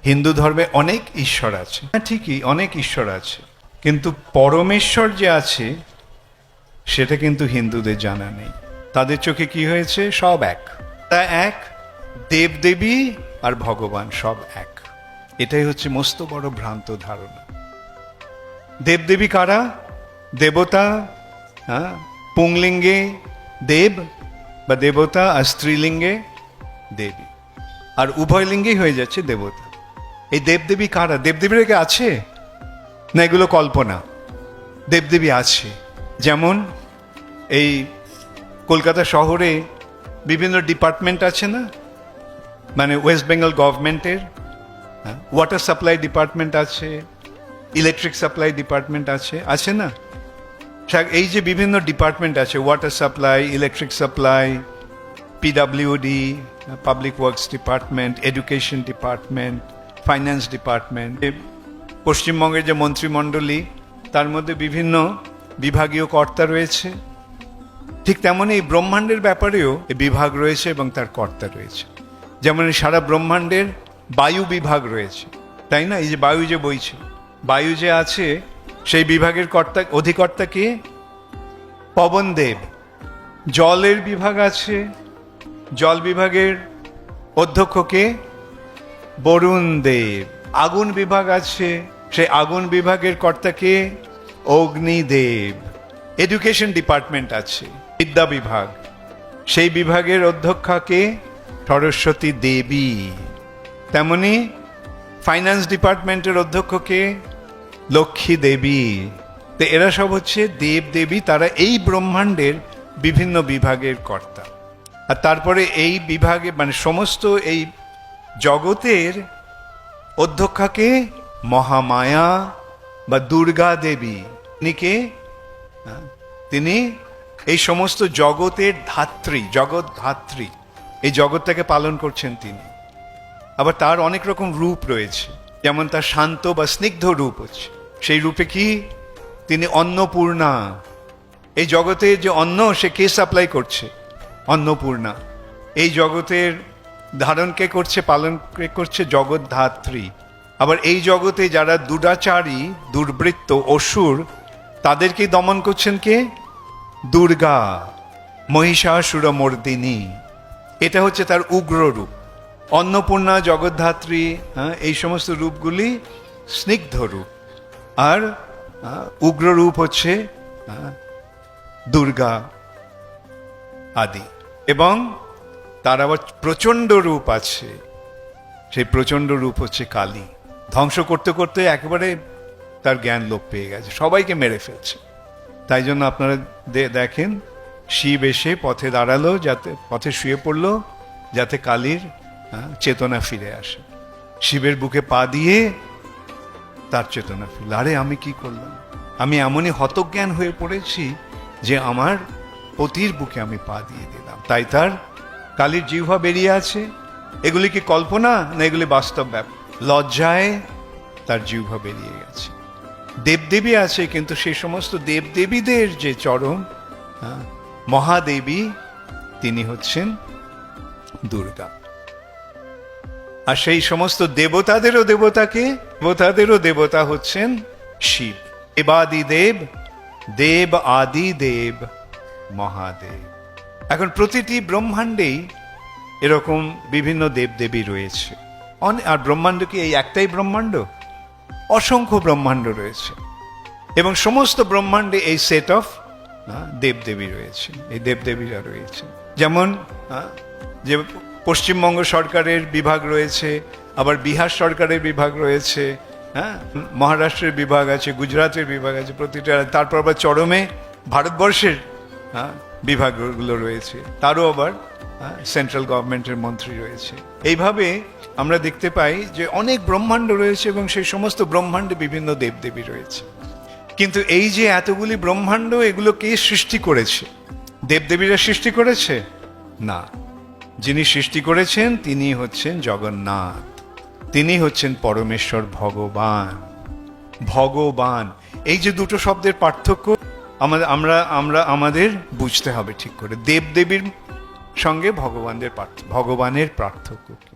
হিন্দু ধর্মে অনেক ঈশ্বর আছে, হ্যাঁ ঠিকই অনেক ঈশ্বর আছে, কিন্তু পরমেশ্বর যে আছে সেটা কিন্তু হিন্দুদের জানা নেই। তাদের চোখে কি হয়েছে? সব এক। তা এক, দেবদেবী আর ভগবান সব এক। এটাই হচ্ছে মস্ত বড় ভ্রান্ত ধারণা। দেবদেবী কারা? দেবতা, হ্যাঁ, পুংলিঙ্গে দেব বা দেবতা, আর স্ত্রীলিঙ্গে দেবী, আর উভয় লিঙ্গেই হয়ে যাচ্ছে দেবতা। এই দেবদেবী কারা? দেবদেবীরা কি আছে না এগুলো কল্পনা? দেবদেবী আছে। যেমন এই কলকাতা শহরে বিভিন্ন ডিপার্টমেন্ট আছে না, মানে ওয়েস্ট বেঙ্গল গভর্নমেন্টের ওয়াটার সাপ্লাই ডিপার্টমেন্ট আছে, ইলেকট্রিক সাপ্লাই ডিপার্টমেন্ট আছে, আছে না? এই যে বিভিন্ন ডিপার্টমেন্ট আছে, water supply, electric supply, PWD, public works department, education department, finance department, পশ্চিমবঙ্গের যে মন্ত্রিমণ্ডলী তার মধ্যে বিভিন্ন বিভাগীয় কর্তা রয়েছে। ঠিক তেমনই এই ব্রহ্মাণ্ডের ব্যাপারেও বিভাগ রয়েছে এবং তার কর্তা রয়েছে। যেমন সারা ব্রহ্মাণ্ডের বায়ু বিভাগ রয়েছে, তাই না? এই যে বায়ু যে বইছে, বায়ু যে আছে সেই বিভাগের কর্তা, অধিকর্তা কে? পবনদেব। জলের বিভাগ আছে, জল বিভাগের অধ্যক্ষ কে? বরুণ দেব। আগুন বিভাগ আছে, সেই আগুন বিভাগের কর্তা কে? অগ্নিদেব। এডুকেশন ডিপার্টমেন্ট আছে, বিদ্যা বিভাগ, সেই বিভাগের অধ্যক্ষা কে? সরস্বতী দেবী। তেমনি ফাইন্যান্স ডিপার্টমেন্টের অধ্যক্ষ কে? লক্ষ্মী দেবী। তো এরা সব হচ্ছে দেব দেবী, তারা এই ব্রহ্মাণ্ডের বিভিন্ন বিভাগের কর্তা। আর তারপরে এই বিভাগে মানে সমস্ত এই জগতের অধ্যক্ষাকে মহামায়া বা দুর্গা দেবী। তিনি এই সমস্ত জগতের ধাত্রী, জগৎ ধাত্রী, এই জগৎটাকে পালন করছেন তিনি। আবার তার অনেক রকম রূপ রয়েছে, যেমন তার শান্ত বা স্নিগ্ধ রূপ হচ্ছে, সেই রূপে কি? তিনি অন্নপূর্ণা। এই জগতে যে অন্ন সে কে সাপ্লাই করছে? অন্নপূর্ণা। এই জগতের ধারণ কে করছে, পালন কে করছে? জগৎ ধাত্রী। আবার এই জগতে যারা দুরাচারী, দুর্বৃত্ত, অসুর, তাদেরকে দমন করছেন কে? দুর্গা, মহিষাসুরমর্দিনী। এটা হচ্ছে তার উগ্র রূপ। অন্নপূর্ণা, জগদ্ধাত্রী, এই সমস্ত রূপগুলি স্নিগ্ধ রূপ, আর উগ্র রূপ হচ্ছে দুর্গা আদি। এবং তার আবার প্রচণ্ড রূপ আছে, সেই প্রচণ্ড রূপ হচ্ছে কালী। ধ্বংস করতে করতে একেবারে তার জ্ঞান লোপ পেয়ে গেছে, সবাইকে মেরে ফেলছে। তাই জন্য আপনারা দেখেন শিব এসে পথে দাঁড়ালো, যাতে পথে শুয়ে পড়লো, যাতে কালীর চেতনা ফিরে আসে। শিবের বুকে পা দিয়ে তার চেতনা ফিরল। আরে আমি কি করলাম? আমি এমনই হতজ্ঞান হয়ে পড়েছি যে আমার পতির বুকে আমি পা দিয়ে দিলাম। তাই তার কালীর জিহ্বা বেরিয়ে আছে। এগুলি কি কল্পনা না এগুলি বাস্তব ব্যাপার? লজ্জায় তার জিহ্বা বেরিয়ে গেছে। দেবদেবী আছে, কিন্তু সেই সমস্ত দেবদেবীদের যে চরম মহাদেবী, তিনি হচ্ছেন দুর্গা। আর সেই সমস্ত দেবতাদেরও দেবতাকে, দেবতাদেরও দেবতা হচ্ছেন শিব। দেবাদিদেব, দেব আদি দেব মহাদেব। এখন প্রতিটি ব্রহ্মাণ্ডেই এরকম বিভিন্ন দেবদেবী রয়েছে। আর ব্রহ্মাণ্ড কি এই একটাই ব্রহ্মাণ্ড? অসংখ্য ব্রহ্মাণ্ড রয়েছে, এবং সমস্ত ব্রহ্মাণ্ডে এই সেট অফ দেবদেবী রয়েছে, এই দেবদেবীরা রয়েছে। যেমন যে পশ্চিমবঙ্গ সরকারের বিভাগ রয়েছে, আবার বিহার সরকারের বিভাগ রয়েছে, মহারাষ্ট্রের বিভাগ আছে, গুজরাটের বিভাগ আছে, প্রতিটা। তারপর আবার চরমে ভারতবর্ষের বিভাগগুলো রয়েছে, তারও আবার সেন্ট্রাল গভর্নমেন্টের মন্ত্রী রয়েছে। এইভাবে আমরা দেখতে পাই যে অনেক ব্রহ্মাণ্ড রয়েছে, এবং সেই সমস্ত ব্রহ্মাণ্ডে বিভিন্ন দেবদেবী রয়েছে। কিন্তু এই যে এতগুলি ব্রহ্মাণ্ড, এগুলো কে সৃষ্টি করেছে? দেবদেবীরা সৃষ্টি করেছে? না। যিনি সৃষ্টি করেছেন তিনি হচ্ছেন জগন্নাথ, তিনি হচ্ছেন পরমেশ্বর, ভগবান। ভগবান, এই যে দুটো শব্দের পার্থক্য আমাদের বুঝতে হবে ঠিক করে। দেবদেবীর সঙ্গে ভগবানের পার্থক্য কি?